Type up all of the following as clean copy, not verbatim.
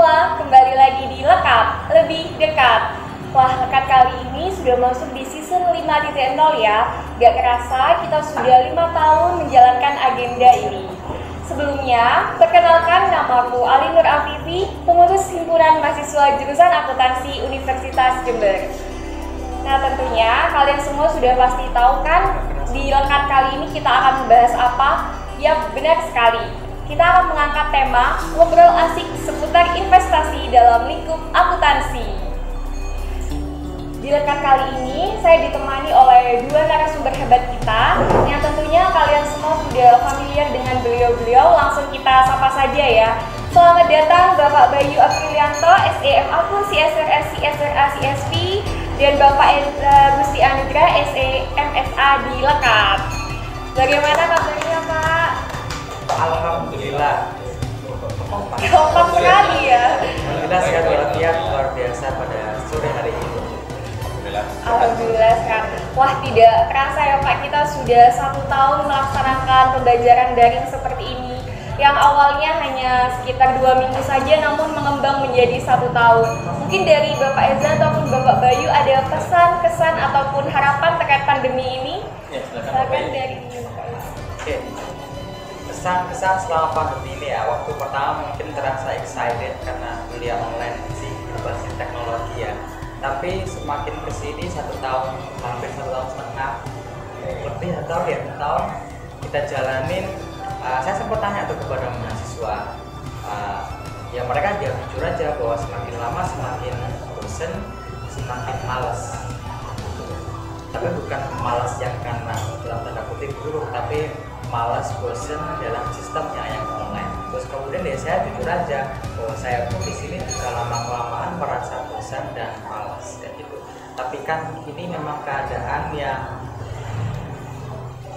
semua, kembali lagi di Lekat, lebih dekat. Wah, Lekat kali ini sudah masuk di season 5.0 ya. Gak kerasa kita sudah 5 tahun menjalankan agenda ini. Sebelumnya, perkenalkan namaku Ali Nur Afifi, pengurus himpunan mahasiswa jurusan akuntansi Universitas Jember. Nah, tentunya kalian semua sudah pasti tahu kan, di Lekat kali ini kita akan membahas apa? Yap, benar sekali. Kita akan mengangkat tema ngobrol asik seputar investasi dalam lingkup akuntansi. Di Lekat kali ini, saya ditemani oleh dua narasumber hebat kita yang tentunya kalian semua sudah familiar dengan beliau-beliau. Langsung kita sapa saja ya. Selamat datang Bapak Bayu Aprilianto, SEM Akuntansi SRS CSRA CSP, dan Bapak Gusti Anugrah SEMSA di Lekat. Bagaimana kabarnya Pak? Alhamdulillah. Kompak sekali ya. Alhamdulillah sehat walafiat luar biasa pada sore hari ini. Alhamdulillah sekali. Wah, tidak terasa ya Pak, kita sudah 1 tahun melaksanakan pembelajaran daring seperti ini. Yang awalnya hanya sekitar 2 minggu saja, namun mengembang menjadi 1 tahun. Mungkin dari Bapak Eza ataupun Bapak Bayu ada pesan, kesan ataupun harapan terkait pandemi ini? Ya, silakan dari Oke. Kesan selama pandemi ini ya, waktu pertama mungkin terasa excited karena kuliah online sih berbasis teknologi ya. Tapi semakin kesini 1 tahun, hampir 1 tahun setengah, lebih atau 2 tahun kita jalanin. Saya sempat tanya tuh kepada mahasiswa, ya mereka jujur aja bahwa semakin lama semakin bosen, semakin malas. Tapi bukan malas yang karena dalam tanda kutip buruk, tapi malas bosen dalam sistemnya yang online. Terus kemudian ya saya jujur aja bahwa saya pun di sini juga lama-kelamaan merasa bosan dan malas kayak gitu. Tapi kan ini memang keadaan yang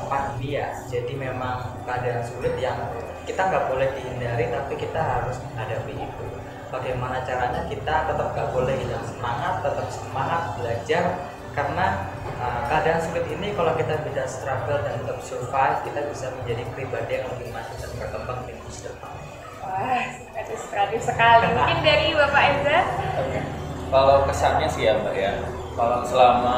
pandemi ya, jadi memang keadaan sulit yang kita nggak boleh dihindari, tapi kita harus menghadapi itu. Bagaimana caranya kita tetap nggak boleh hilang semangat, tetap semangat belajar, karena keadaan sulit ini kalau kita bisa struggle dan tetap survive, kita bisa menjadi pribadi yang lebih maju dan berkembang di masa depan. Wah, kreatif sekali. Mungkin dari Bapak Eza? Oke. Kalau kesannya sih ya Mbak ya, kalau selama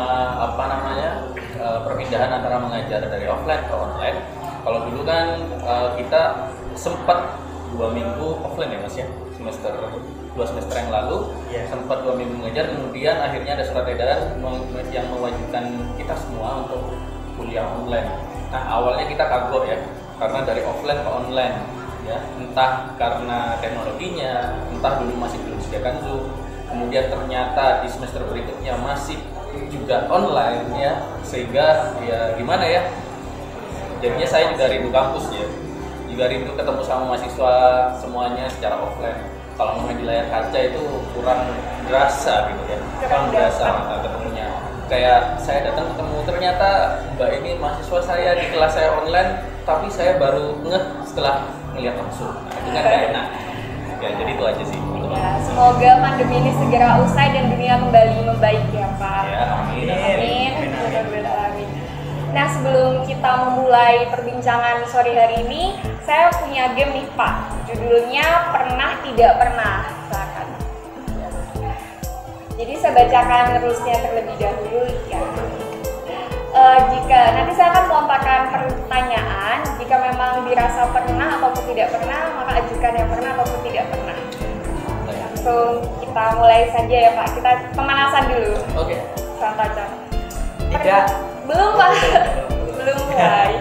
perpindahan antara mengajar dari offline ke online, kalau dulu kan kita sempat 2 minggu offline ya Mas ya, 2 semester yang lalu sempat 2 minggu mengajar, kemudian akhirnya ada surat edaran yang mewajibkan kita semua untuk kuliah online. Nah, awalnya kita kagok ya, karena dari offline ke online ya, entah karena teknologinya, entah dulu masih belum disediakan Zoom, kemudian ternyata di semester berikutnya masih juga online ya, sehingga ya gimana ya, jadinya saya juga rindu kampus ya, juga rindu ketemu sama mahasiswa semuanya secara offline. Kalau main di layar kaca itu kurang berasa gitu ya, kurang berasa ketemunya. Kayak saya datang ketemu, ternyata Mbak ini mahasiswa saya di kelas saya online, tapi saya baru ngeh setelah ngeliat langsung. Nah, itu kan gak enak. Ya, jadi itu aja sih. Ya, semoga pandemi ini segera usai dan dunia kembali membaik ya Pak. Ya, amin. Amin. Amin. Nah, sebelum kita memulai perbincangan sore hari ini, saya punya game nih Pak. Judulnya Pernah Tidak Pernah. Silakan. Jadi saya bacakan rulesnya terlebih dahulu ya. Jika nanti saya akan melontarkan pertanyaan, jika memang dirasa pernah ataupun tidak pernah, maka ajukan yang pernah ataupun tidak pernah. Langsung kita mulai saja ya Pak. Kita pemanasan dulu. Oke. Contoh. Tidak. Belum Pak. Belum mulai.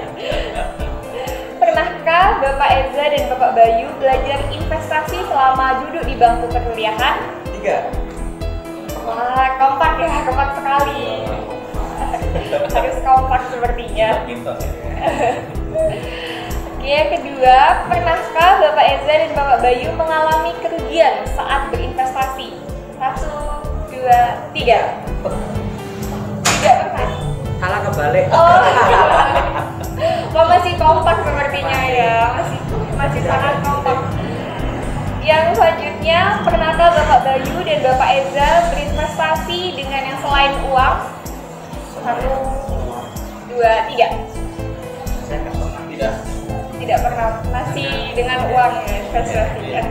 Pernahkah Bapak Eza dan Bapak Bayu belajar investasi selama duduk di bangku perkuliahan? 3. Wah, kompak ya, kompak sekali. Harus kompak sepertinya. Oke, yang kedua, pernahkah Bapak Eza dan Bapak Bayu mengalami kerugian saat berinvestasi? 1, 2, 3. Tidak pernah. Kalah kebalik. Oh, kok masih kompak sepertinya ya, masih sangat kompak. Yang selanjutnya, pernahkah Bapak Bayu dan Bapak Eza berinvestasi dengan yang selain uang? 1, 2, 3. Saya nggak pernah. Tidak pernah, masih dengan uang ya investasinya.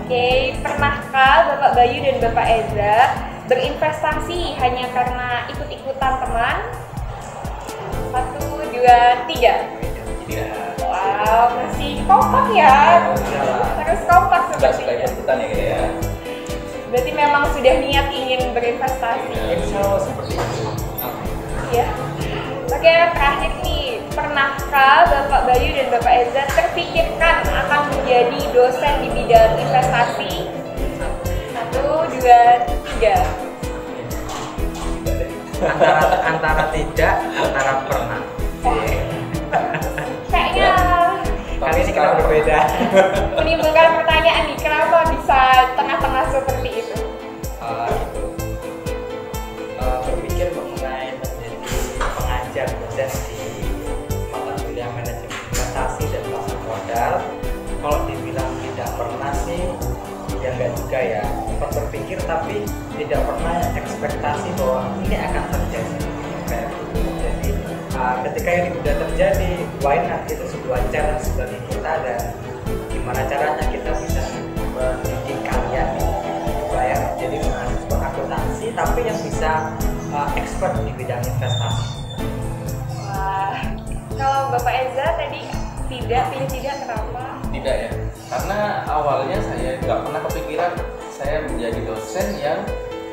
Oke, pernahkah Bapak Bayu dan Bapak Eza berinvestasi hanya karena ikut-ikutan teman? 1, 2, 3. Iya. Wow, masih kompak ya. Terus kompak Suka sepertinya. ikutan ya kayak ya. Berarti memang sudah niat ingin berinvestasi. Insya Allah seperti itu. Ya. Oke, terakhir nih, pernahkah Bapak Bayu dan Bapak Eza terpikirkan akan menjadi dosen di bidang investasi? 1, 2, 3. Antara tidak, antara pernah. Kayaknya Kali ini kita berbeda. menimbulkan pertanyaan nih, kenapa bisa tengah-tengah seperti itu? Gitu. Berpikir mengenai menjadi pengajar dosen di mata kuliah manajemen investasi dan pasar modal. Kalau dibilang tidak pernah sih, ya enggak juga ya. Sempat berpikir tapi tidak pernah ekspektasi bahwa ini akan terjadi. Kayak gitu. Jadi ketika ini sudah terjadi, why not, itu sebuah challenge bagi kita dan gimana caranya kita bisa mendidik kalian supaya menjadi mahasiswa akuntansi tapi yang bisa expert di bidang investasi. Wah, kalau Bapak Eza tadi pilih tidak, kenapa? Tidak ya, karena awalnya saya nggak pernah kepikiran saya menjadi dosen yang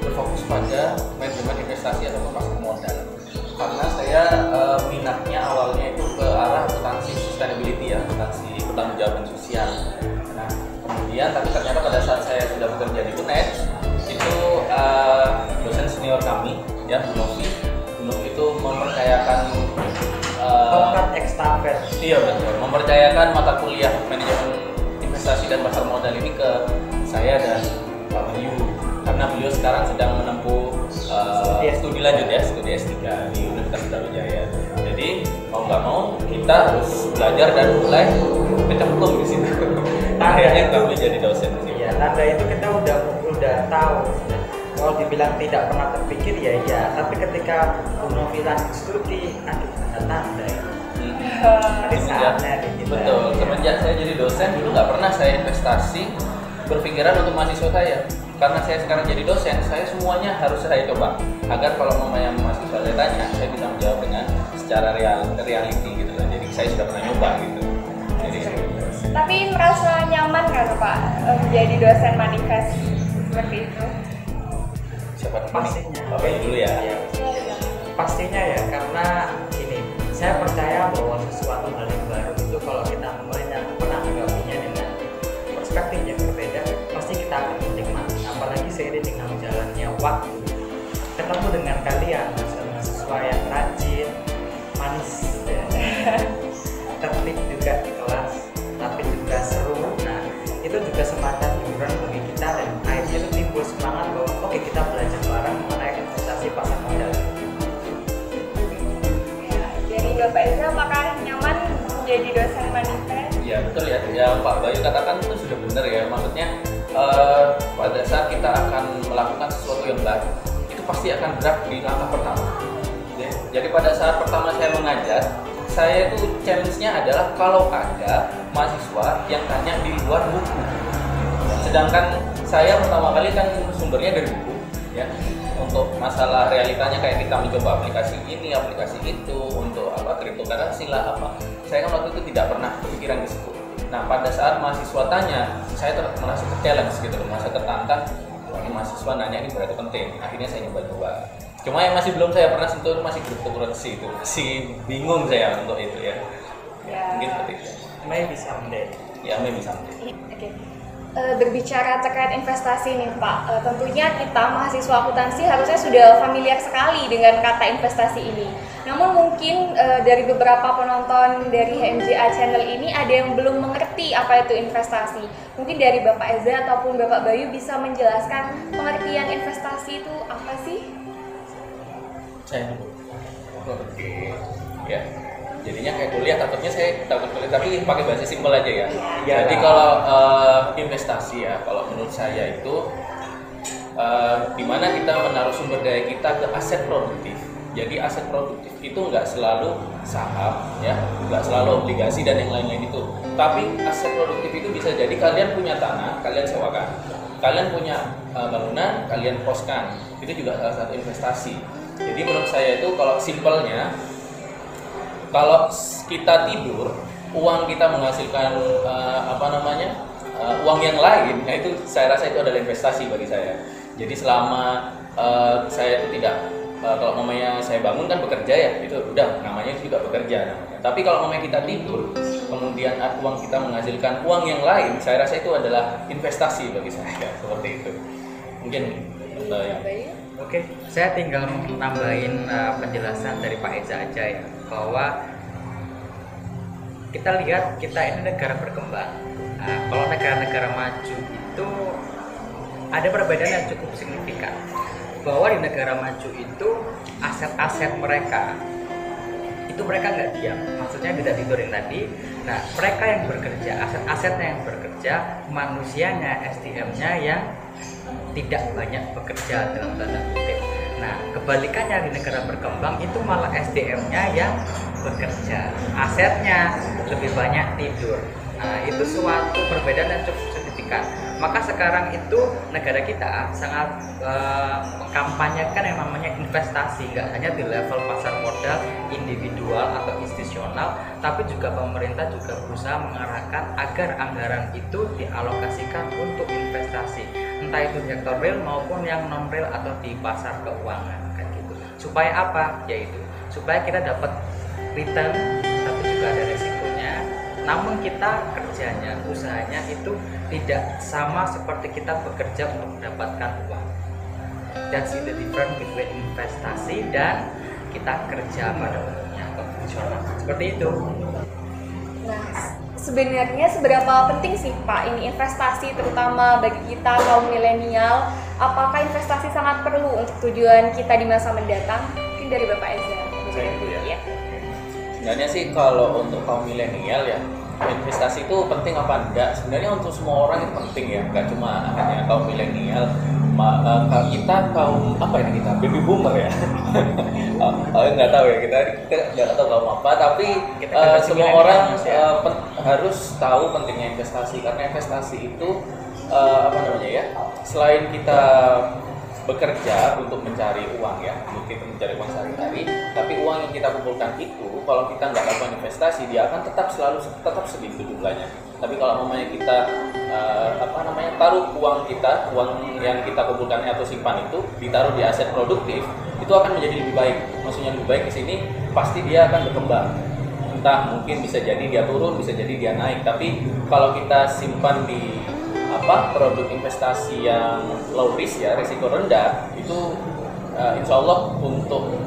berfokus pada manajemen investasi atau pasar modal. Karena saya minatnya awalnya itu ke arah akuntansi sustainability ya, akuntansi pertanggungjawaban sosial. Nah, kemudian tapi ternyata pada saat saya sudah bekerja di UNED, itu dosen senior kami ya, Bu Novi itu mempercayakan Tongkat ekstafet. iya betul, mempercayakan mata kuliah manajemen investasi dan pasar modal ini ke saya dan Pak Bayu, karena beliau sekarang sedang menempuh studi lanjut ya, studi S3 di Universitas Brawijaya. Jadi mau nggak mau kita harus belajar dan mulai kecemplung di situ. Akhirnya kami jadi dosen di sini. Iya, tanda itu kita udah tahu. Kalau dibilang tidak pernah terpikir ya iya, tapi ketika Bu Novi lanjut studi, aduh ada tanda ya. Ada saatnya di kita. Betul, semenjak saya jadi dosen dulu nggak pernah saya investasi berpikiran untuk mahasiswa saya. Karena saya sekarang jadi dosen, saya semuanya harus saya coba agar kalau mamanya mahasiswa saya tanya, saya bisa menjawab dengan secara reality gitu loh. Jadi saya sudah pernah nyoba gitu. Jadi Tapi merasa nyaman kan Pak menjadi dosen manifest seperti itu? siapa teman? Pastinya. Oke dulu ya. Iya. Pastinya ya, karena gini, saya percaya bahwa sesuatu hal yang baru itu kalau kita menanggapinya dengan perspektif yang berbeda, pasti kita akan menikmati. Apalagi seiring dengan jalannya waktu, ketemu dengan kalian mahasiswa yang rajin, manis, tertib juga di kelas, tapi juga seru. Nah, itu juga semacam hiburan bagi kita dan akhirnya itu timbul semangat bahwa oke, kita belajar bareng mengenai investasi pasar modal. Dari Bapak Eza, apakah nyaman menjadi dosen manifest? Ya betul ya, yang Pak Bayu katakan itu sudah benar ya. Maksudnya pada saat kita akan melakukan sesuatu yang baru, itu pasti akan berat di langkah pertama. Jadi pada saat pertama saya mengajar, saya itu challenge-nya adalah kalau ada mahasiswa yang tanya di luar buku. Sedangkan saya pertama kali kan sumbernya dari buku ya. Untuk masalah realitanya kayak kita mencoba aplikasi ini, aplikasi itu, untuk apa cryptocurrency lah apa. Saya kan waktu itu tidak pernah kepikiran di situ. Nah, pada saat mahasiswa tanya, saya merasa challenge gitu, merasa tertantang. Wah, ini mahasiswa nanya ini berarti penting. Akhirnya saya nyoba-nyoba. Cuma yang masih belum saya pernah sentuh itu masih cryptocurrency itu. Masih bingung saya untuk itu ya. Mungkin seperti itu. Maybe someday. Ya, maybe someday. Oke. Berbicara terkait investasi nih Pak, tentunya kita mahasiswa akuntansi harusnya sudah familiar sekali dengan kata investasi ini. Namun mungkin dari beberapa penonton dari HMJA channel ini ada yang belum mengerti apa itu investasi. Mungkin dari Bapak Eza ataupun Bapak Bayu bisa menjelaskan pengertian investasi itu apa sih? Saya dulu. Oke. Ya. Jadinya kayak kuliah, takutnya saya takut kuliah, tapi pakai bahasa simpel aja ya. Ya. Jadi kalau investasi ya, kalau menurut saya itu di mana kita menaruh sumber daya kita ke aset produktif Jadi aset produktif itu nggak selalu saham, ya, nggak selalu obligasi dan yang lain-lain itu. Tapi aset produktif itu bisa jadi kalian punya tanah, kalian sewakan, kalian punya bangunan, kalian koskan. Itu juga salah satu investasi. Jadi menurut saya itu kalau simpelnya, kalau kita tidur, uang kita menghasilkan uang yang lain, ya itu saya rasa itu adalah investasi bagi saya. Jadi selama saya itu tidak kalau namanya saya bangun kan bekerja ya, itu udah namanya juga bekerja namanya. Tapi kalau namanya kita tidur, kemudian uang kita menghasilkan uang yang lain, saya rasa itu adalah investasi bagi saya, seperti itu. Mungkin Oke, saya tinggal nambahin penjelasan dari Pak Eza aja ya, bahwa kita lihat kita ini negara berkembang. Nah, kalau negara-negara maju itu ada perbedaan yang cukup signifikan. Bahwa di negara maju itu aset-aset mereka itu mereka nggak diam, maksudnya tidak tidurin tadi. Nah, mereka yang bekerja, aset-asetnya yang bekerja, manusianya, SDM-nya yang tidak banyak bekerja dalam tanda kutip. Nah, kebalikannya di negara berkembang itu malah SDM-nya yang bekerja, asetnya lebih banyak tidur. Nah, itu suatu perbedaan yang cukup signifikan. Maka sekarang itu negara kita sangat mengkampanyekan yang namanya investasi, nggak hanya di level pasar modal individual atau institusional, tapi juga pemerintah juga berusaha mengarahkan agar anggaran itu dialokasikan untuk investasi, entah itu sektor real maupun yang non real atau di pasar keuangan, kan gitu. Supaya apa? Yaitu supaya kita dapat return, tapi juga ada resikonya. Namun kita kerjanya, usahanya itu tidak sama seperti kita bekerja untuk mendapatkan uang. That's the difference between investasi dan kita kerja pada umumnya konvensional. Seperti itu. Nah, sebenarnya seberapa penting sih Pak ini investasi, terutama bagi kita kaum milenial? Apakah investasi sangat perlu untuk tujuan kita di masa mendatang? Mungkin dari Bapak Eza. Saya dulu ya. Sebenarnya sih kalau untuk kaum milenial ya, investasi itu penting apa enggak? Sebenarnya untuk semua orang itu penting ya, nggak cuma hanya kaum milenial. Kita kaum apa ini, kita baby boomer ya. Nggak tahu ya, kita nggak tahu kaum apa, tapi semua orang harus tahu pentingnya investasi, karena investasi itu selain kita bekerja untuk mencari uang ya, untuk kita mencari uang sehari-hari, tapi uang yang kita kumpulkan itu kalau kita nggak lakukan investasi, dia akan tetap segitu jumlahnya. Tapi kalau namanya kita taruh uang yang kita kumpulkan atau simpan itu ditaruh di aset produktif, itu akan menjadi lebih baik. Maksudnya lebih baik di sini pasti dia akan berkembang. Entah mungkin bisa jadi dia turun, bisa jadi dia naik. Tapi kalau kita simpan di produk investasi yang low risk ya, risiko rendah, itu insya Allah untuk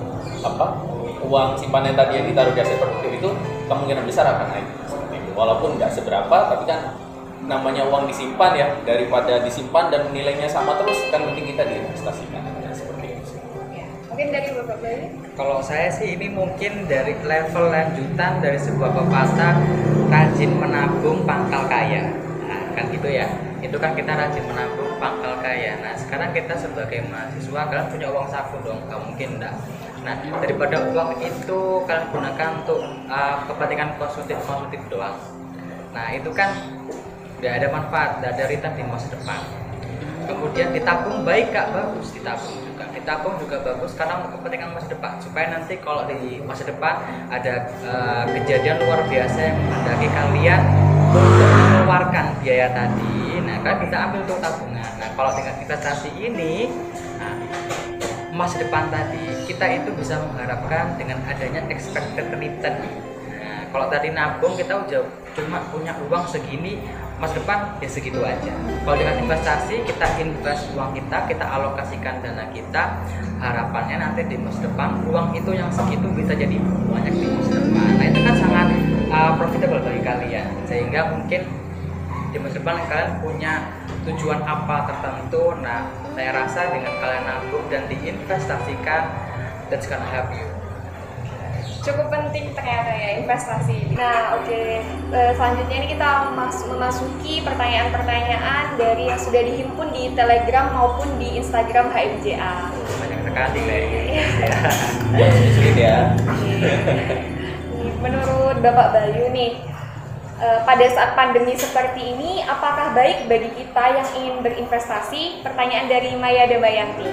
uang simpanan tadi yang ditaruh di aset produktif itu kemungkinan besar akan naik seperti itu. Walaupun nggak seberapa, tapi kan namanya uang disimpan ya, daripada disimpan dan nilainya sama terus, kan mending kita diinvestasikan seperti itu. Mungkin dari Bapak Bayu? Kalau saya sih ini mungkin dari level lanjutan dari sebuah pepatah, rajin menabung pangkal kaya. Nah, kan gitu ya. Itu kan kita rajin menabung pangkal kaya. Nah, sekarang kita sebagai mahasiswa, kalian punya uang saku dong? Gak mungkin enggak. Nah, daripada uang itu kalian gunakan untuk kepentingan konsumtif doang. Nah, itu kan tidak ada manfaat, tidak ada return di masa depan. Kemudian ditabung baik Kak, bagus, ditabung juga bagus karena untuk kepentingan masa depan, supaya nanti kalau di masa depan ada kejadian luar biasa yang menghendaki kalian untuk mengeluarkan biaya tadi, nah kalian bisa ambil untuk tabungan. Nah, kalau dengan investasi ini, masa depan tadi kita itu bisa mengharapkan dengan adanya expected return. Nah, kalau tadi nabung kita udah cuma punya uang segini, masa depan ya segitu aja. Kalau dengan investasi, kita invest uang kita alokasikan dana kita, harapannya nanti di masa depan uang itu yang segitu bisa jadi banyak di masa depan. Nah, itu kan sangat profitable bagi kalian, sehingga mungkin di masa depan kalian punya tujuan apa tertentu. Nah, saya rasa dengan kalian nabung dan diinvestasikan, that's gonna help you. Cukup penting ternyata ya investasi. Nah, oke. Selanjutnya ini kita memasuki pertanyaan-pertanyaan dari yang sudah dihimpun di Telegram maupun di Instagram HMJA. sekali kayaknya. Sulit ya. Menurut Bapak Bayu nih, pada saat pandemi seperti ini, apakah baik bagi kita yang ingin berinvestasi? Pertanyaan dari Maya Damayanti.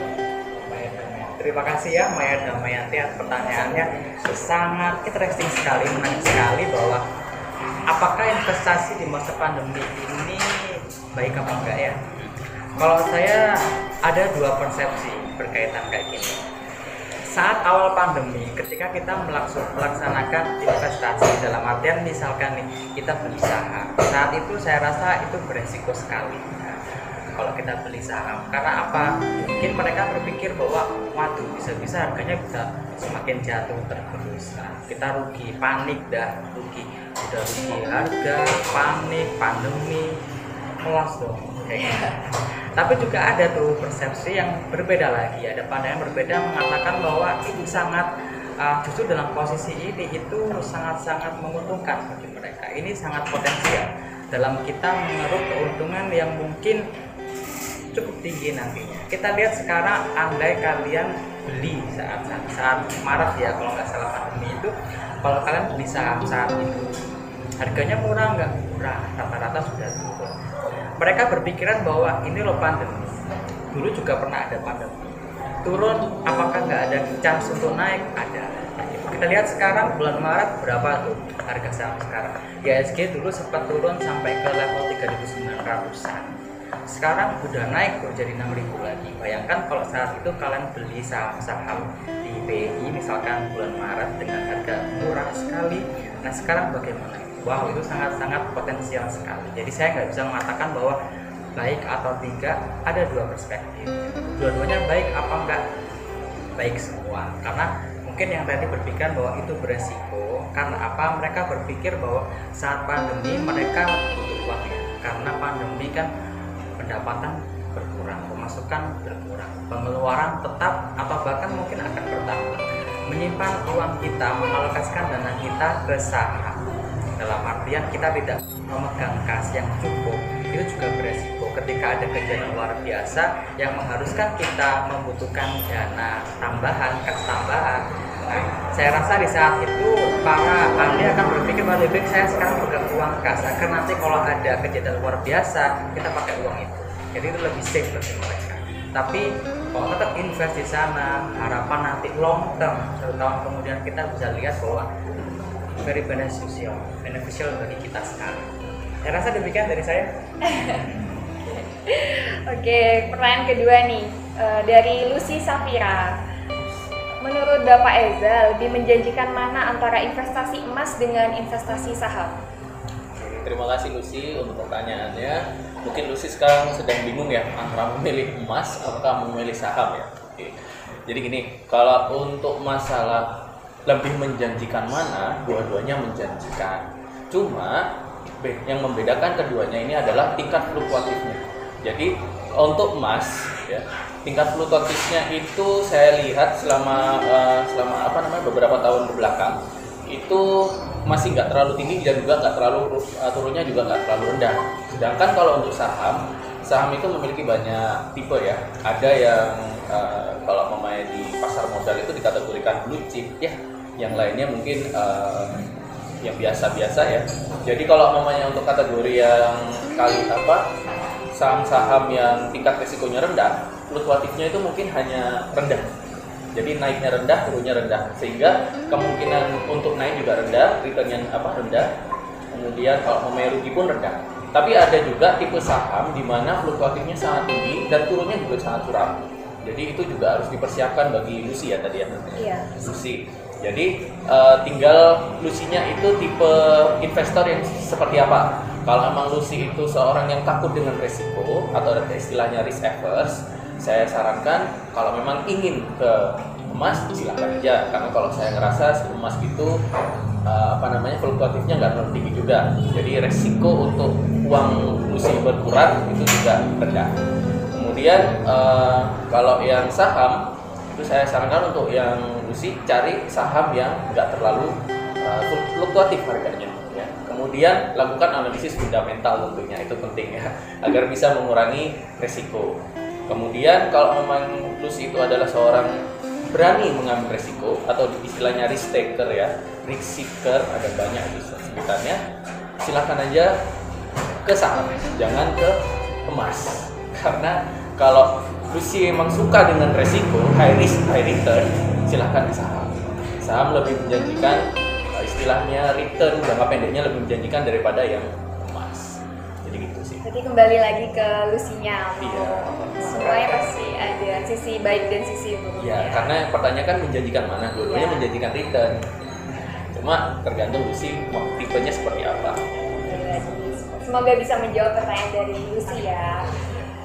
Terima kasih ya Maya Damayanti atas pertanyaannya, sangat interesting sekali, menarik sekali bahwa apakah investasi di masa pandemi ini baik apa enggak ya? Kalau saya ada dua persepsi berkaitan kayak gini. Saat awal pandemi, ketika kita melaksanakan investasi dalam artian misalkan nih kita beli saham, saat itu saya rasa itu beresiko sekali. Kalau kita beli saham, karena apa? Mungkin mereka berpikir bahwa waduh bisa-bisa harganya bisa semakin jatuh terus. Nah, kita rugi, panik dah, udah rugi harga, panik, pandemi, melas dong. Tapi juga ada tuh persepsi yang berbeda lagi, ada pandangan berbeda mengatakan bahwa itu sangat justru dalam posisi ini itu sangat-sangat menguntungkan bagi mereka. Ini sangat potensial dalam kita mengeruk keuntungan yang mungkin cukup tinggi nantinya. Kita lihat sekarang, andai kalian beli saat Maret ya, kalau nggak salah pandemi itu, kalau kalian beli saham saat itu, harganya murah nggak? Murah, rata-rata sudah turun. Mereka berpikiran bahwa ini loh pandemi, dulu juga pernah ada pandemi, turun, apakah nggak ada chance untuk naik? Ada. Kita lihat sekarang bulan Maret berapa tuh harga saham sekarang? IHSG dulu sempat turun sampai ke level 3.900-an. Sekarang udah naik tuh jadi 6.000 lagi. Bayangkan kalau saat itu kalian beli saham-saham di BI misalkan bulan Maret dengan harga murah sekali. Nah sekarang bagaimana? Wow, itu sangat-sangat potensial sekali. Jadi saya nggak bisa mengatakan bahwa baik atau tidak, ada dua perspektif. Dua-duanya baik apa enggak? Baik semua. Karena mungkin yang tadi berpikir bahwa itu beresiko. Karena apa? Mereka berpikir bahwa saat pandemi mereka butuh uang ya. Karena pandemi kan pendapatan berkurang, pemasukan berkurang, pengeluaran tetap atau bahkan mungkin akan bertambah. Menyimpan uang kita, mengalokasikan dana kita ke saham, dalam artian kita tidak memegang kas yang cukup, itu juga beresiko ketika ada kejadian luar biasa yang mengharuskan kita membutuhkan dana tambahan, kas tambahan. Nah, saya rasa di saat itu para ahli akan berpikir bahwa lebih baik saya sekarang pegang uang kas agar nanti kalau ada kejadian luar biasa kita pakai uang itu, jadi itu lebih safe bagi mereka. Tapi kalau tetap invest di sana, harapan nanti long term 1 tahun kemudian kita bisa lihat bahwa very beneficial bagi kita sekarang. Saya rasa demikian dari saya. Oke, pertanyaan kedua nih dari Lucy Safira. Menurut Bapak Eza, lebih menjanjikan mana antara investasi emas dengan investasi saham? Terima kasih Lucy untuk pertanyaannya. Mungkin Lucy sekarang sedang bingung ya antara memilih emas ataukah memilih saham ya. Oke. Jadi gini, kalau untuk masalah lebih menjanjikan mana, dua-duanya menjanjikan. Cuma yang membedakan keduanya ini adalah tingkat fluktuatifnya. Jadi untuk emas ya, tingkat fluktuatifnya itu saya lihat selama beberapa tahun kebelakang itu masih nggak terlalu tinggi dan juga nggak terlalu turunnya juga nggak terlalu rendah. Sedangkan kalau untuk saham itu memiliki banyak tipe ya. Ada yang kalau memang di pasar modal itu dikategorikan blue chip ya, yang lainnya mungkin yang biasa-biasa ya. Jadi kalau namanya untuk kategori yang saham-saham yang tingkat risikonya rendah, fluktuatifnya itu mungkin hanya rendah. Jadi naiknya rendah, turunnya rendah, sehingga kemungkinan untuk naik juga rendah, returnnya rendah. Kemudian kalau namanya rugi pun rendah. Tapi ada juga tipe saham di mana fluktuatifnya sangat tinggi dan turunnya juga sangat curam. Jadi itu juga harus dipersiapkan bagi Lucy ya tadi ya. Iya. Lucy. Jadi tinggal Lucy-nya itu tipe investor yang seperti apa. Kalau emang Lucy itu seorang yang takut dengan resiko atau ada istilahnya risk averse, saya sarankan kalau memang ingin ke emas silakan aja. Karena kalau saya ngerasa emas itu fluktuatifnya nggak terlalu tinggi juga. Jadi resiko untuk uang Lucy berkurang itu juga rendah. Kemudian kalau yang saham itu saya sarankan untuk yang Lucy cari saham yang nggak terlalu fluktuatif harganya ya. Kemudian lakukan analisis fundamental tentunya, itu penting ya agar bisa mengurangi resiko. Kemudian kalau memang Lucy itu adalah seorang berani mengambil resiko atau istilahnya risk taker ya, risk seeker, ada banyak sebutannya, silakan aja ke saham, jangan ke emas. Karena kalau Lucy emang suka dengan resiko, high risk high return, silahkan ke saham. Saham lebih menjanjikan, istilahnya return jangka pendeknya lebih menjanjikan daripada yang emas. Jadi gitu sih. Jadi kembali lagi ke Lucy-nya. Iya. Semuanya pasti ada sisi baik dan sisi buruk. Iya, karena pertanyaan kan menjanjikan mana, dua-duanya menjanjikan return. Cuma tergantung Lucy mau tipenya seperti apa. Semoga bisa menjawab pertanyaan dari Lucy ya.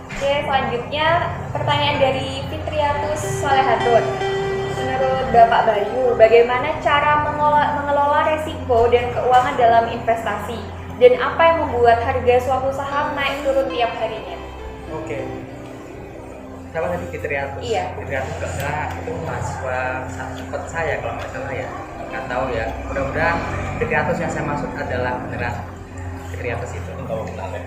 Oke, selanjutnya pertanyaan dari Fitriatus Solehatun. Menurut Bapak Bayu, bagaimana cara mengelola resiko dan keuangan dalam investasi? Dan apa yang membuat harga suatu saham naik turun tiap harinya? Oke. Siapa tadi Fitriatus? Iya. Fitriatus itu mahasiswa sempat saya kalau nggak salah ya. Nggak tahu ya. Mudah-mudahan Fitriatus yang saya maksud adalah beneran Fitriatus itu. Tahu benar ya?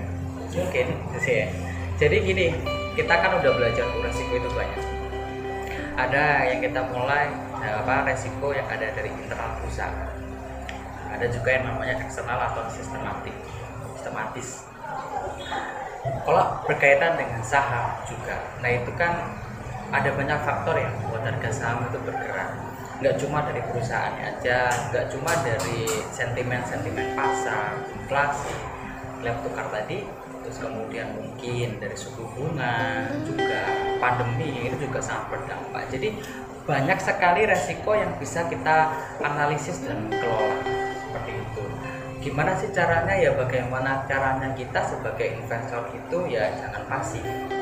Mungkin sih ya. Jadi gini, kita kan udah belajar resiko itu banyak. Ada yang kita mulai resiko yang ada dari internal perusahaan. Ada juga yang namanya eksternal atau sistematis. Kalau berkaitan dengan saham juga, nah itu kan ada banyak faktor yang membuat harga saham itu bergerak. Nggak cuma dari perusahaannya aja, nggak cuma dari sentimen pasar, inflasi, nilai tukar tadi, terus kemudian mungkin dari suku bunga juga, pandemi itu juga sangat berdampak. Jadi banyak sekali resiko yang bisa kita analisis dan kelola seperti itu. Gimana sih caranya? Ya bagaimana caranya kita sebagai investor itu ya jangan pasif gitu.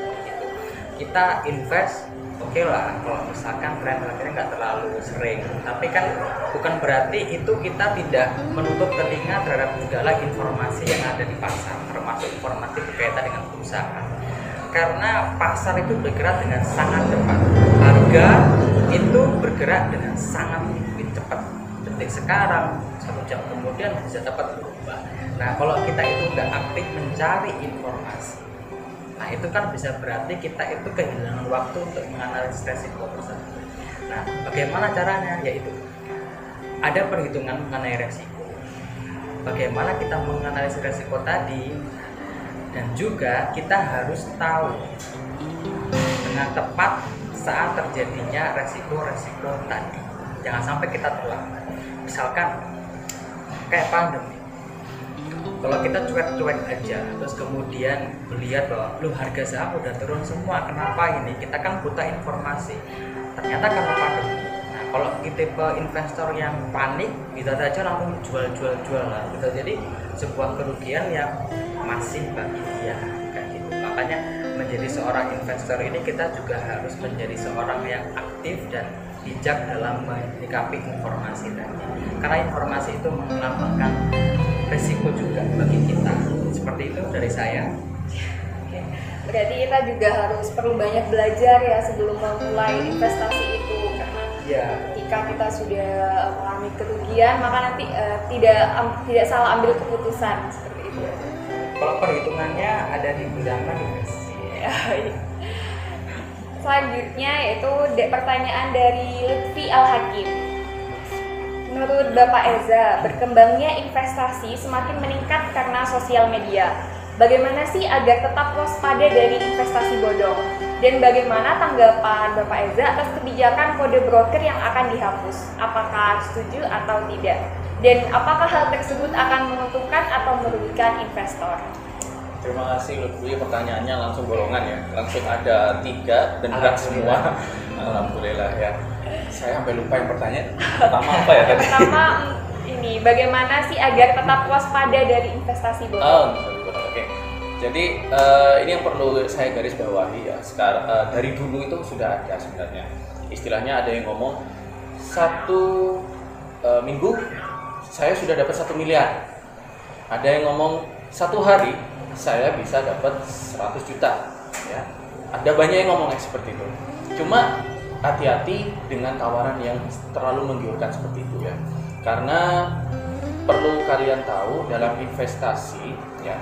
Kita invest oke lah kalau misalkan tren harganya nggak terlalu sering, tapi kan bukan berarti itu kita tidak menutup telinga terhadap segala informasi yang ada di pasar, termasuk informasi berkaitan dengan perusahaan. Karena pasar itu bergerak dengan sangat cepat, harga itu bergerak dengan sangat cepat. Detik sekarang, 1 jam kemudian bisa dapat berubah. Nah kalau kita itu nggak aktif mencari informasi, nah itu kan bisa berarti kita itu kehilangan waktu untuk menganalisis resiko tersebut. Nah bagaimana caranya? Yaitu ada perhitungan mengenai resiko. Bagaimana kita menganalisis resiko tadi, dan juga kita harus tahu dengan tepat saat terjadinya resiko-resiko tadi. Jangan sampai kita terlambat. Misalkan kayak pandemi, kalau kita cuek-cuek aja terus kemudian melihat bahwa harga saham udah turun semua, kenapa ini? Kita kan buta informasi, ternyata karena pandemi. Nah kalau tipe investor yang panik bisa saja langsung jual lah, bisa jadi sebuah kerugian yang masih bagi dia kayak gitu. Makanya menjadi seorang investor ini kita juga harus menjadi seorang yang aktif dan bijak dalam menyikapi informasi tadi, karena informasi itu melambangkan resiko juga bagi kita. Seperti itu dari saya. Oke. Berarti kita juga harus perlu banyak belajar ya sebelum memulai investasi itu, karena ketika kita sudah mengalami kerugian maka nanti tidak salah ambil keputusan seperti itu. Kalau perhitungannya ada di bilangan Selanjutnya yaitu pertanyaan dari Lutfi Al-Hakim. Menurut Bapak Eza, berkembangnya investasi semakin meningkat karena sosial media. Bagaimana sih agar tetap waspada dari investasi bodong? Dan bagaimana tanggapan Bapak Eza atas kebijakan kode broker yang akan dihapus? Apakah setuju atau tidak? Dan apakah hal tersebut akan menguntungkan atau merugikan investor? Terima kasih Lutfi, pertanyaannya langsung golongan ya, langsung ada 3 dan berat semua. Alhamdulillah ya. Saya sampai lupa yang pertanyaan pertama apa ya tadi? Pertama ini, bagaimana sih agar tetap waspada dari investasi bodong? Oke. Jadi ini yang perlu saya garis bawahi ya. Sekarang dari dulu itu sudah ada sebenarnya. Istilahnya ada yang ngomong 1 minggu saya sudah dapat 1 miliar. Ada yang ngomong 1 hari saya bisa dapat 100 juta ya. Ada banyak yang ngomong seperti itu. Cuma hati-hati dengan tawaran yang terlalu menggiurkan seperti itu ya. Karena perlu kalian tahu dalam investasi ya,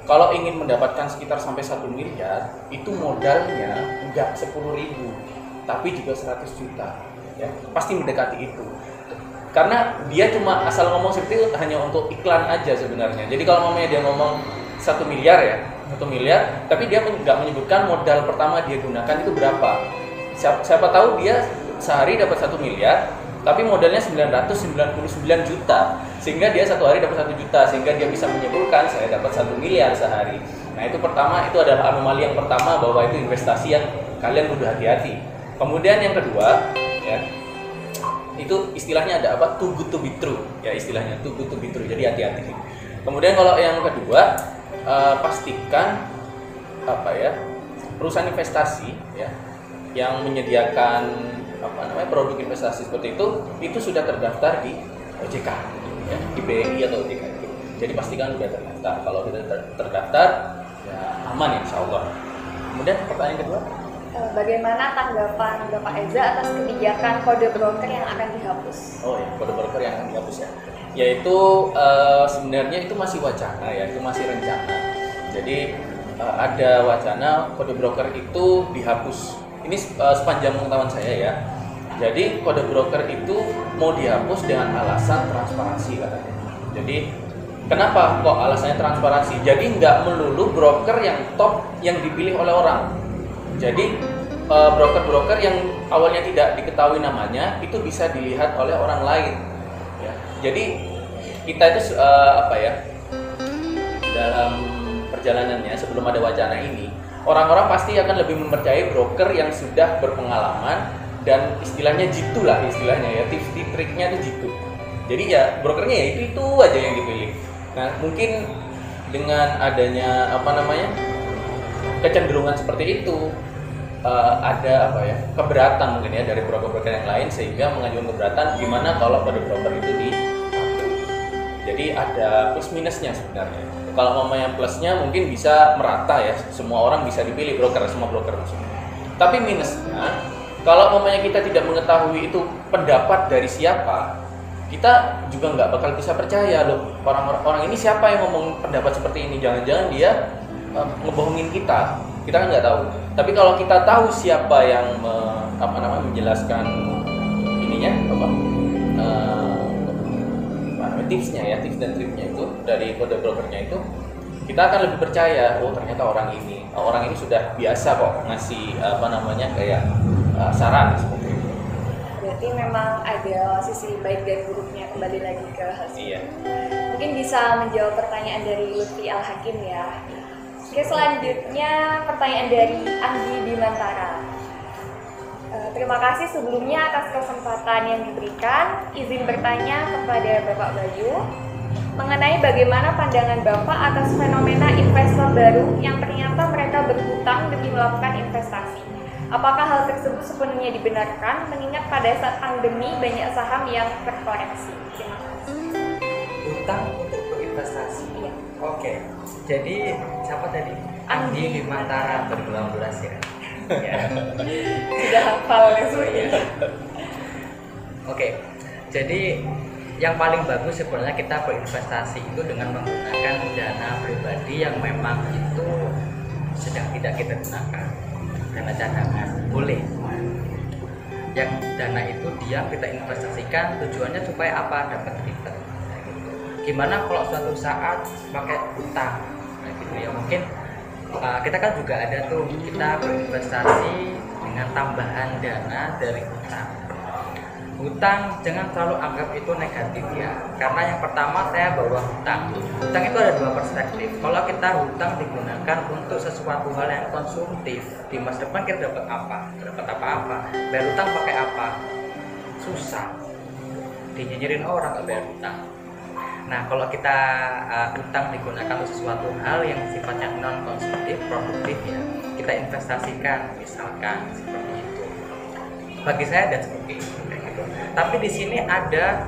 kalau ingin mendapatkan sekitar sampai 1 miliar, itu modalnya enggak 10.000, tapi juga 100 juta. Ya, pasti mendekati itu. Karena dia cuma asal ngomong seperti itu hanya untuk iklan aja sebenarnya. Jadi kalau mamanya dia ngomong 1 miliar ya, 1 miliar, tapi dia nggak menyebutkan modal pertama dia gunakan itu berapa. Siapa tahu dia sehari dapat 1 miliar, tapi modalnya 999 juta, sehingga dia satu hari dapat 1 juta, sehingga dia bisa menyimpulkan saya dapat 1 miliar sehari. Nah itu pertama, itu adalah anomali yang pertama bahwa itu investasi yang kalian kudu hati-hati. Kemudian yang kedua, ya, itu istilahnya ada apa? Too good to be true, ya istilahnya too good to be true. Jadi hati-hati. Kemudian kalau yang kedua, pastikan apa ya, perusahaan investasi ya yang menyediakan produk investasi seperti itu sudah terdaftar di OJK ya, di BNI atau OJK itu. Jadi pastikan sudah terdaftar. Kalau sudah terdaftar ya aman insya Allah. Kemudian pertanyaan kedua, bagaimana tanggapan Bapak Eza atas kebijakan kode broker yang akan dihapus? Oh ya, kode broker yang akan dihapus ya. Yaitu sebenarnya itu masih wacana ya, itu masih rencana. Jadi ada wacana kode broker itu dihapus. Ini sepanjang pengetahuan saya ya. Jadi kode broker itu mau dihapus dengan alasan transparansi katanya. Jadi kenapa kok alasannya transparansi? Jadi nggak melulu broker yang top yang dipilih oleh orang. Jadi broker-broker yang awalnya tidak diketahui namanya itu bisa dilihat oleh orang lain. Ya. Jadi kita itu dalam perjalanannya sebelum ada wacana ini, orang-orang pasti akan lebih mempercayai broker yang sudah berpengalaman dan istilahnya jitu lah istilahnya ya, tips triknya itu jitu. Jadi ya brokernya ya itu aja yang dipilih. Nah mungkin dengan adanya kecenderungan seperti itu ada keberatan mungkin ya dari broker-broker yang lain, sehingga mengajukan keberatan gimana kalau pada broker itu dihapus. Jadi ada plus minusnya sebenarnya. Kalau yang plusnya mungkin bisa merata ya, semua orang bisa dipilih broker, semua broker maksudnya. Tapi minusnya, kalau kita tidak mengetahui itu pendapat dari siapa, kita juga nggak bakal bisa percaya loh orang ini siapa yang ngomong pendapat seperti ini. Jangan-jangan dia ngebohongin kita kan nggak tahu. Tapi kalau kita tahu siapa yang menjelaskan ininya tipsnya ya, tips dan triknya itu dari kode brokernya itu, kita akan lebih percaya. Oh ternyata orang ini sudah biasa kok ngasih saran seperti itu. Berarti memang ada sisi baik dan buruknya, kembali lagi ke hasil. Iya. Mungkin bisa menjawab pertanyaan dari Lutfi Al-Hakim ya. Oke, selanjutnya pertanyaan dari Anggi Bimantara. Terima kasih sebelumnya atas kesempatan yang diberikan. Izin bertanya kepada Bapak Bayu mengenai bagaimana pandangan Bapak atas fenomena investor baru yang ternyata mereka berhutang demi melakukan investasi. Apakah hal tersebut sepenuhnya dibenarkan mengingat pada saat pandemi banyak saham yang terkoreksi? Terima kasih. Hutang untuk berinvestasi. Iya. Oke. Jadi siapa tadi? Anggi Bimantara 2012 ya. Ya. Sudah hafal ya semuanya. Oke. Jadi yang paling bagus sebenarnya kita berinvestasi itu dengan menggunakan dana pribadi yang memang itu sedang tidak kita gunakan. Dana cadangan boleh. Yang dana itu kita investasikan tujuannya supaya apa? Dapat return. Gimana kalau suatu saat pakai hutang? Nah gitu ya, mungkin kita kan juga ada tuh, kita berinvestasi dengan tambahan dana dari hutang. Hutang jangan selalu anggap itu negatif ya, karena yang pertama saya bawa hutang itu ada dua perspektif. Kalau kita hutang digunakan untuk sesuatu hal yang konsumtif, di masa depan kita dapat apa? Dapat apa-apa. Bayar hutang pakai apa? Susah, dinyinyirin orang nggak bayar hutang. Nah kalau kita hutang digunakan untuk sesuatu hal yang sifatnya non konsumtif, produktif ya, kita investasikan misalkan seperti itu. Bagi saya ada seperti itu. Tapi di sini ada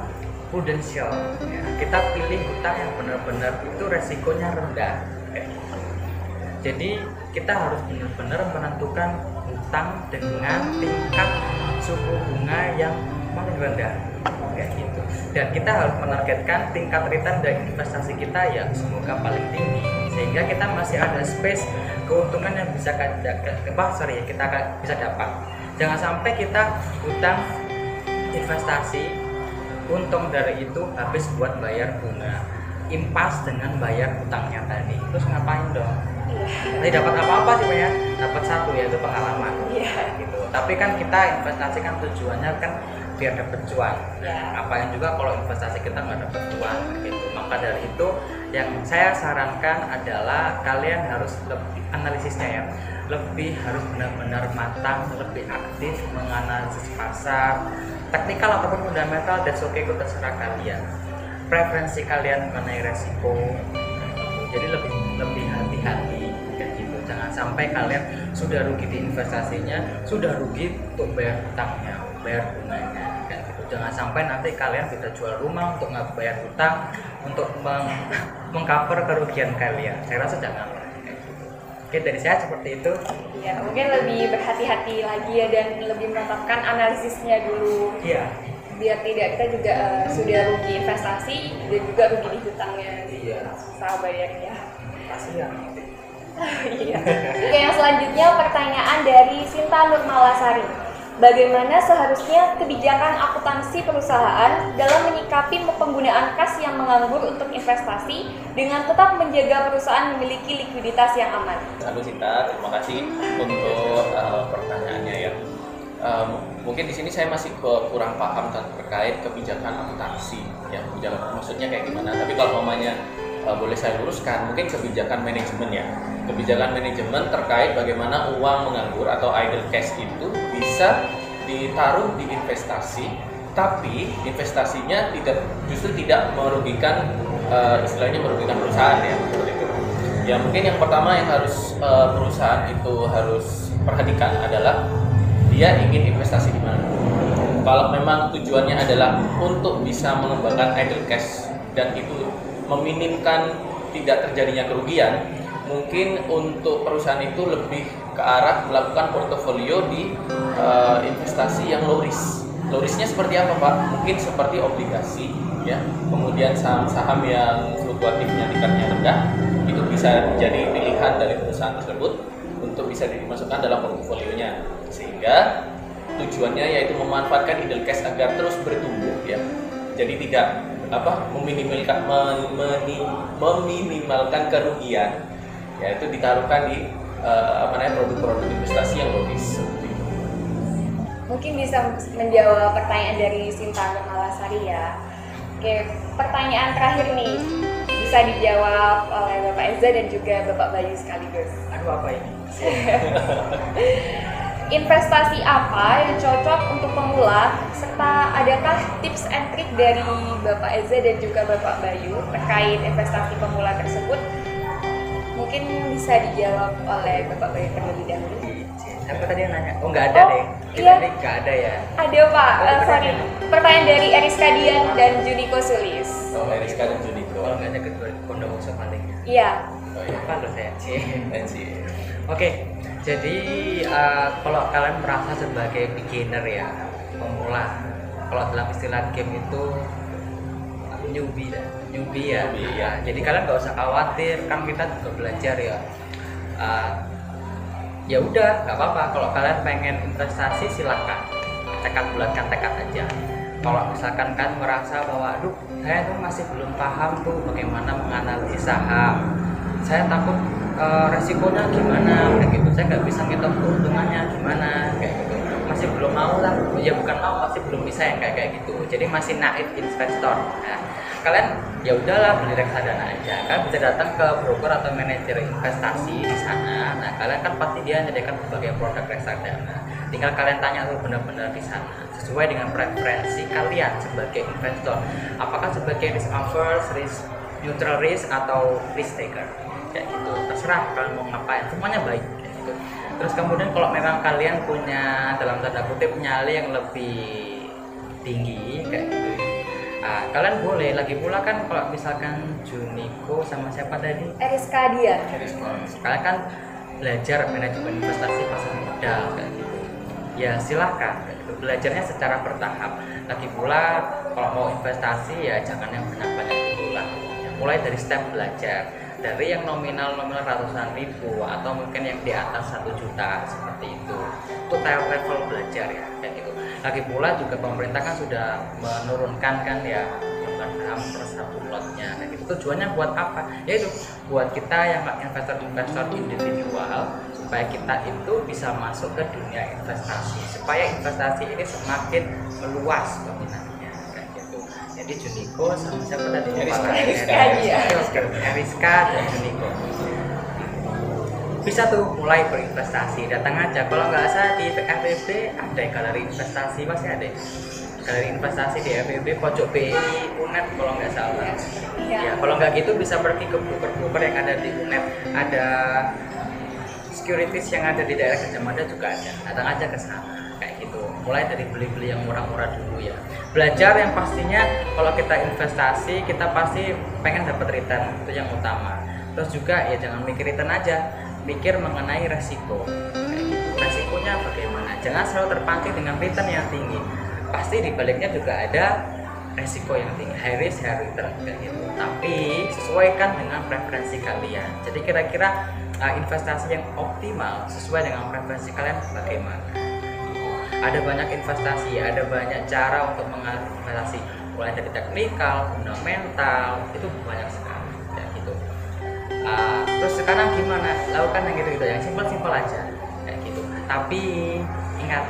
prudensial ya. Kita pilih hutang yang benar-benar itu resikonya rendah kayak gitu. Jadi kita harus benar-benar menentukan hutang dengan tingkat suku bunga yang paling rendah kayak gitu. Dan kita harus menargetkan tingkat return dari investasi kita yang semoga paling tinggi. sehingga kita masih ada space keuntungan yang bisa kita bisa dapat. Jangan sampai kita hutang investasi, untung dari itu habis buat bayar bunga, impas dengan bayar hutangnya tadi, terus ngapain dong? Tadi dapat apa-apa sih Pak ya? Dapat satu, yaitu pengalaman. Gitu. Tapi kan kita investasi kan tujuannya kan biar dapat cuan. Ngapain juga kalau investasi kita nggak dapat cuan gitu. Maka dari itu yang saya sarankan adalah kalian harus lebih analisisnya ya, lebih harus benar-benar matang, lebih aktif menganalisis pasar, teknikal ataupun fundamental, that's okay, itu terserah kalian. Preferensi kalian mengenai resiko, jadi lebih hati-hati kayak gitu. Jangan sampai kalian sudah rugi di investasinya, sudah rugi untuk bayar hutangnya, bayar bunganya kayak gitu. Jangan sampai nanti kalian bisa jual rumah untuk nggak bayar hutang, untuk mengcover kerugian kalian. Saya rasa jangan. Oke, dari saya seperti itu. Ya, mungkin lebih berhati-hati lagi ya, dan lebih menetapkan analisisnya dulu. Iya. Biar tidak kita juga sudah rugi investasi dan juga rugi di hutangnya. Iya. Susah bayarnya. Kasihan. Iya. Oke, yang selanjutnya pertanyaan dari Sinta Nurmalasari. Bagaimana seharusnya kebijakan akuntansi perusahaan dalam menyikapi penggunaan kas yang menganggur untuk investasi dengan tetap menjaga perusahaan memiliki likuiditas yang aman? Halo Sinta, terima kasih untuk pertanyaannya ya. Mungkin di sini saya masih kurang paham terkait kebijakan akuntansi ya, kebijakan maksudnya kayak gimana. Tapi kalau namanya boleh saya luruskan, mungkin kebijakan manajemen ya. Kebijakan manajemen terkait bagaimana uang menganggur atau idle cash itu bisa ditaruh di investasi, tapi investasinya justru tidak merugikan, istilahnya merugikan perusahaan ya, seperti itu. Ya mungkin yang pertama yang harus perusahaan itu harus perhatikan adalah dia ingin investasi di mana. Kalau memang tujuannya adalah untuk bisa mengembangkan idle cash dan itu meminimkan tidak terjadinya kerugian, mungkin untuk perusahaan itu lebih ke arah melakukan portofolio di investasi yang low risk. Low risknya seperti apa Pak? Mungkin seperti obligasi, ya. Kemudian saham-saham yang fluktuatifnya tingkatnya rendah, itu bisa jadi pilihan dari perusahaan tersebut untuk bisa dimasukkan dalam portofolionya. Sehingga tujuannya yaitu memanfaatkan idle cash agar terus bertumbuh, ya. Jadi tidak meminimalkan kerugian, yaitu ditaruhkan di produk-produk investasi yang logis. Mungkin bisa menjawab pertanyaan dari Sinta Nurmalasari ya. Oke, pertanyaan terakhir nih bisa dijawab oleh Bapak Eza dan juga Bapak Bayu sekaligus. Aduh, apa ini? Investasi apa yang cocok untuk pemula, serta adakah tips and trick dari Bapak Eza dan juga Bapak Bayu terkait investasi pemula tersebut? Mungkin bisa dijawab oleh Bapak Bayu terlebih dahulu. Siapa tadi yang nanya? Oh, nggak ada deh. Iya. Nggak ada ya? Ada Pak, sorry. Pertanyaan dari Eriska Dian dan Juniko Sulis. Oh, Eriska dan Juniko. Kalau nggak ada kedua Bondowoso palingnya. Iya. Oh iya. Apa lo saya? Nancy. Oke, jadi kalau kalian merasa sebagai beginner ya, pemula, kalau dalam istilah game itu newbie ya. Jadi kalian nggak usah khawatir, kan kita juga belajar ya. Ya udah, nggak apa-apa. Kalau kalian pengen investasi silahkan, bulatkan tekad aja. Kalau misalkan kan merasa bahwa, aduh, saya tuh masih belum paham tuh bagaimana menganalisis saham. Saya takut resikonya gimana, kayak gitu. Saya nggak bisa ngitung keuntungannya gimana, kayak gitu. Masih belum mau lah, ya bukan mau, masih belum bisa yang kayak gitu. Jadi masih naif investor. Nah, kalian ya udahlah beli reksadana aja. Kalian bisa datang ke broker atau manajer investasi di sana. Nah, kalian kan pasti dia menyediakan berbagai produk reksadana. Tinggal kalian tanya tuh benar-benar di sana sesuai dengan preferensi kalian sebagai investor. Apakah sebagai risk averse, risk neutral risk, atau risk taker, kayak gitu. Terserah kalian mau ngapain, semuanya baik kayak gitu. Terus kemudian kalau memang kalian punya dalam tanda kutip nyali yang lebih tinggi kayak gitu, kalian boleh lagi pula kan kalau misalkan Juniko sama siapa tadi? Eriska Dian. Kalian kan belajar manajemen investasi pasar modal kayak gitu. Ya silahkan kayak gitu. Belajarnya secara bertahap. Lagi pula kalau mau investasi ya jangan yang banyak-banyak dulu lah. Mulai dari step belajar. dari yang nominal ratusan ribu atau mungkin yang di atas 1 juta seperti itu level belajar ya kayak gitu. Lagi pula juga pemerintah kan sudah menurunkan kan ya jumlah saham per 1 lotnya kayak gitu. Tujuannya buat apa? Yaitu buat kita yang investor individual supaya kita itu bisa masuk ke dunia investasi, supaya investasi ini semakin meluas peminatnya kayak gitu. Jadi Junico sama siapa tadi? Eriska dan Junico bisa tuh mulai berinvestasi, datang aja. Kalau nggak salah di FEB ada galeri investasi, pasti ada galeri investasi di FEB pojok BI UNED kalau nggak salah. Ya kalau nggak gitu bisa pergi ke broker yang ada di UNED, ada securities yang ada di daerah Gajah Mada juga ada. Datang aja ke sana kayak gitu. Mulai dari beli-beli yang murah-murah dulu ya. Belajar yang pastinya kalau kita investasi kita pasti pengen dapat return, itu yang utama. Terus juga ya jangan mikir return aja, mikir mengenai resiko kayak gitu. Resikonya bagaimana? Jangan selalu terpancing dengan return yang tinggi. Pasti di baliknya juga ada resiko yang tinggi, high risk high return kayak gitu. Tapi sesuaikan dengan preferensi kalian. Jadi kira-kira investasi yang optimal sesuai dengan preferensi kalian bagaimana? Ada banyak investasi, ada banyak cara untuk menginvestasi, mulai dari teknikal, fundamental, itu banyak sekali kayak gitu. Terus sekarang gimana? Lakukan yang gitu-gitu, yang simpel-simpel aja kayak gitu. Tapi ingat,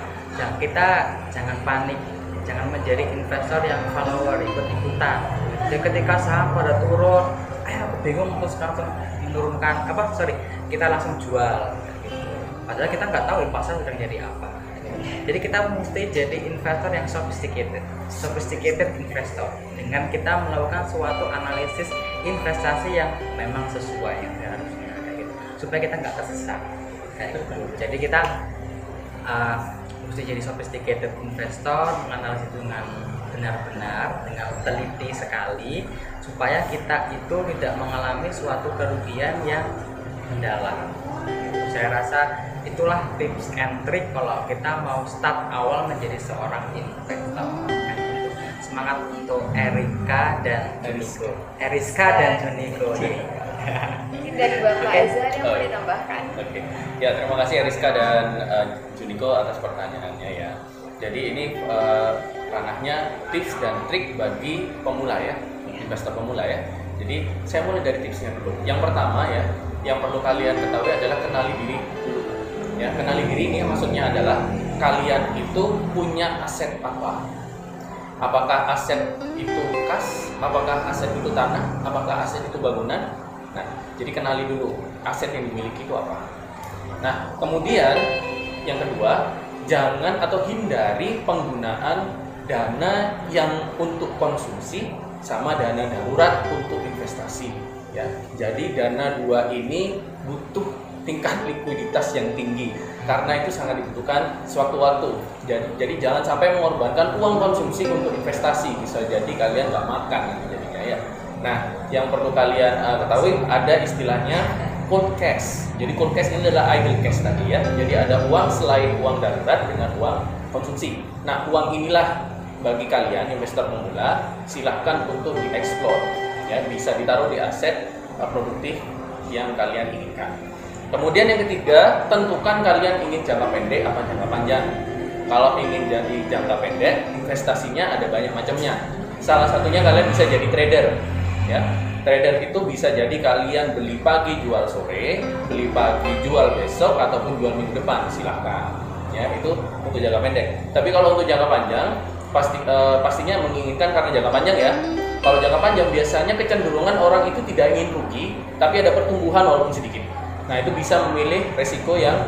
kita jangan panik, jangan menjadi investor yang follower, ikut-ikutan. Jadi ketika saham pada turun, aku bingung terus langsung menurunkan kita langsung jual gitu. Padahal kita nggak tahu pasar sedang jadi apa. Jadi kita mesti jadi investor yang sophisticated investor dengan kita melakukan suatu analisis investasi yang memang sesuai yang harusnya kayak gitu. Supaya kita nggak tersesat kayak gitu. Jadi kita mesti jadi sophisticated investor, menganalisis dengan benar-benar, dengan teliti sekali, supaya kita itu tidak mengalami suatu kerugian yang mendalam. Saya rasa itulah tips and trick kalau kita mau start awal menjadi seorang investor. Semangat untuk Eriska dan Junico. Mungkin dari Bapak Azhar yang mau ditambahkan. Oke. Ya, terima kasih Eriska dan Junico atas pertanyaannya ya. Jadi ini ranahnya tips dan trik bagi pemula ya, investor pemula ya. Jadi saya mulai dari tipsnya dulu. Yang pertama ya, yang perlu kalian ketahui adalah kenali diri dulu. Ya, kenali diri ini maksudnya adalah kalian itu punya aset apa? Apakah aset itu kas? Apakah aset itu tanah? Apakah aset itu bangunan? Nah, jadi kenali dulu aset yang dimiliki itu apa. Nah, kemudian yang kedua, jangan atau hindari penggunaan dana yang untuk konsumsi sama dana darurat untuk investasi ya. Jadi dana dua ini butuh tingkat likuiditas yang tinggi karena itu sangat dibutuhkan suatu waktu. Jadi jangan sampai mengorbankan uang konsumsi untuk investasi, bisa jadi kalian nggak makan jadinya ya. Nah, yang perlu kalian ketahui ada istilahnya cold cash. Jadi cold cash ini adalah idle cash tadi ya. Jadi ada uang selain uang darurat dengan uang konsumsi. Nah, uang inilah bagi kalian investor pemula silahkan untuk dieksplor ya, bisa ditaruh di aset produktif yang kalian inginkan. Kemudian yang ketiga, tentukan kalian ingin jangka pendek apa jangka panjang. Kalau ingin jadi jangka pendek, investasinya ada banyak macamnya. Salah satunya kalian bisa jadi trader ya. Trader itu bisa jadi kalian beli pagi jual sore, beli pagi jual besok ataupun jual minggu depan, silahkan ya. Itu untuk jangka pendek. Tapi kalau untuk jangka panjang pastinya menginginkan karena jangka panjang ya. Kalau jangka panjang biasanya kecenderungan orang itu tidak ingin rugi, tapi ada pertumbuhan walaupun sedikit. Nah, itu bisa memilih resiko yang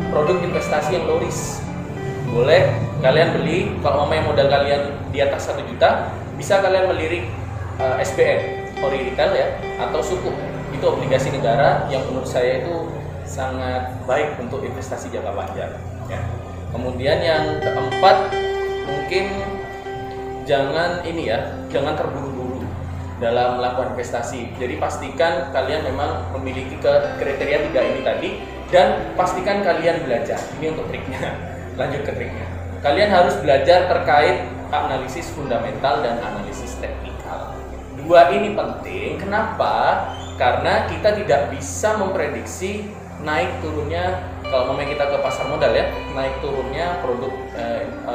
produk investasi yang low risk. Boleh kalian beli, kalau modal kalian di atas 1 juta, bisa kalian melirik SBN, ori retail ya, atau sukuk. Itu obligasi negara yang menurut saya itu sangat baik untuk investasi jangka panjang ya. Kemudian yang keempat, mungkin jangan terburu-buru dalam melakukan investasi. Jadi pastikan kalian memang memiliki kriteria 3 ini tadi, dan pastikan kalian belajar. Ini untuk triknya. Lanjut ke triknya. Kalian harus belajar terkait analisis fundamental dan analisis teknikal. 2 ini penting. Kenapa? karena kita tidak bisa memprediksi naik turunnya, kalau memang kita ke pasar modal ya, naik turunnya produk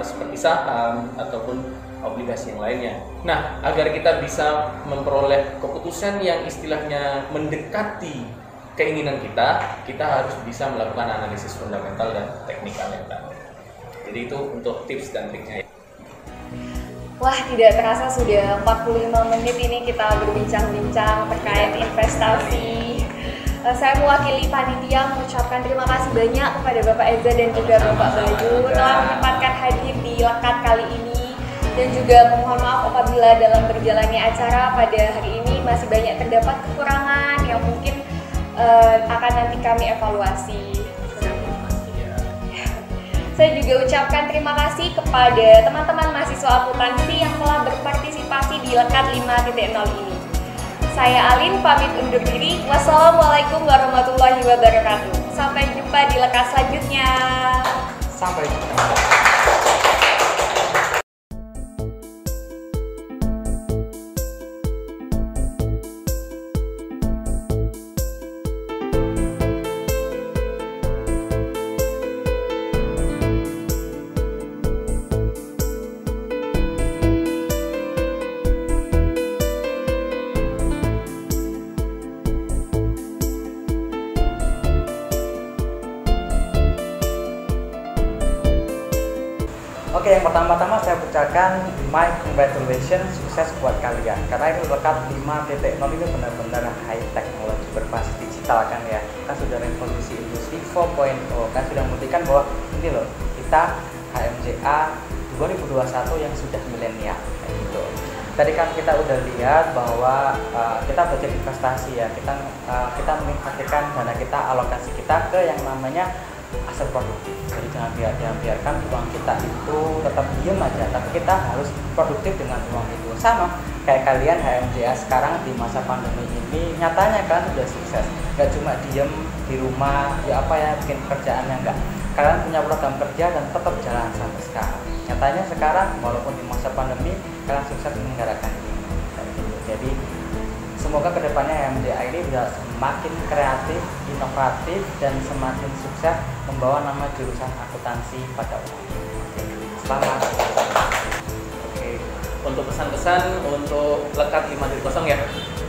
seperti saham ataupun obligasi yang lainnya. Nah, agar kita bisa memperoleh keputusan yang istilahnya mendekati keinginan kita harus bisa melakukan analisis fundamental dan teknikal yang tadi. Jadi itu untuk tips dan triknya. Wah, tidak terasa sudah 45 menit ini kita berbincang-bincang terkait investasi. Saya mewakili panitia mengucapkan terima kasih banyak kepada Bapak Eza dan juga Bapak Bayu telah menyempatkan hadir di Lekat kali ini, dan juga mohon maaf apabila dalam berjalannya acara pada hari ini masih banyak terdapat kekurangan yang mungkin akan nanti kami evaluasi. Saya juga ucapkan terima kasih kepada teman-teman mahasiswa akuntansi yang telah berpartisipasi di Lekat 5.0 ini. Saya Alin pamit undur diri. Wassalamualaikum warahmatullahi wabarakatuh. Sampai jumpa di Lekat selanjutnya. Sampai jumpa. Oke, yang pertama-tama saya ucapkan my congratulations, sukses buat kalian. Karena ini Lekat 5.0 ini benar-benar high technology berbasis digital kan ya. Kan sudah revolusi industri 4.0, kan sudah membuktikan bahwa ini loh, kita HMJA 2021 yang sudah milenial kayak gitu. Tadi kan kita udah lihat bahwa kita belajar investasi ya, kita menginvestasikan dana kita, alokasi kita ke yang namanya aset produktif. Jadi jangan biarkan uang kita itu tetap diem aja, tapi kita harus produktif dengan uang itu. Sama kayak kalian HMJA sekarang di masa pandemi ini nyatanya kan udah sukses. Gak cuma diem di rumah ya apa ya bikin pekerjaannya, enggak. Kalian punya program kerja dan tetap jalan sampai sekarang. Nyatanya sekarang walaupun di masa pandemi kalian sukses menyelenggarakan ini. Jadi semoga kedepannya HMJA ini bisa semakin kreatif, inovatif, dan semakin sukses membawa nama jurusan akuntansi pada umum. Selamat. Oke, untuk pesan-pesan untuk Lekat 5.0 ya.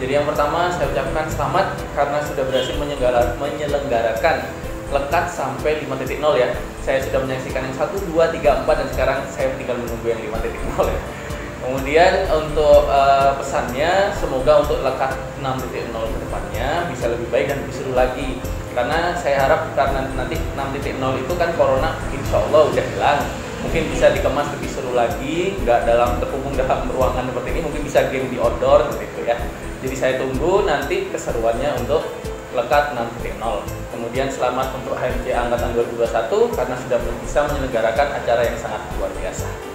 Jadi yang pertama saya ucapkan selamat karena sudah berhasil menyelenggarakan Lekat sampai 5.0 ya. Saya sudah menyaksikan yang 1, 2, 3, 4 dan sekarang saya tinggal menunggu yang 5.0 ya. Kemudian untuk pesannya, semoga untuk Lekat 6.0 ke depannya bisa lebih baik dan lebih seru lagi. Karena saya harap karena nanti 6.0 itu kan corona insya Allah udah hilang. Mungkin bisa dikemas lebih seru lagi, nggak terkungkung dalam ruangan seperti ini, mungkin bisa game di outdoor gitu ya. Jadi saya tunggu nanti keseruannya untuk Lekat 6.0. Kemudian selamat untuk HMJA Angkatan 2021 karena sudah bisa menyelenggarakan acara yang sangat luar biasa.